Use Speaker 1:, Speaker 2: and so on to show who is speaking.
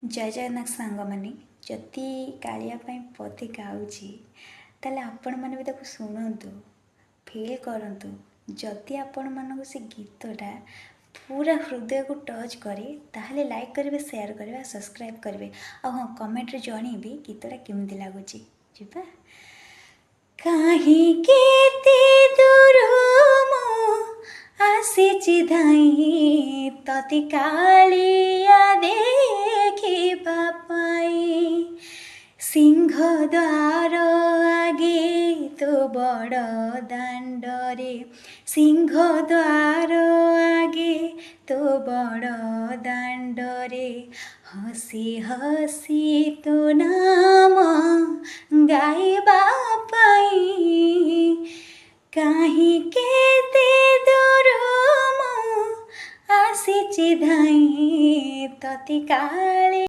Speaker 1: जय जगन्नाथ सांग मैंने जदि कालिया पति गाँची ताले आपण मैंने भी ताको शुणु फिल करूँ जदि आपण मानक से गीतटा पूरा हृदय को टच करे ताहले लाइक करेंगे शेयर करेंगे सब्सक्राइब करेंगे हाँ कमेंट रे जनइबे गीतटा केमती लगुच जीवा कहीं केते दूर आसीची धाई तति कालिया देखिबा पाई सिंह द्वार आगे तो बड़ दांडरे सिंह द्वार आगे तो बड़ दांडरे हसी हसी तो नाम गाइबा पाई कहीं केते दूर आसीची धाई तति काली।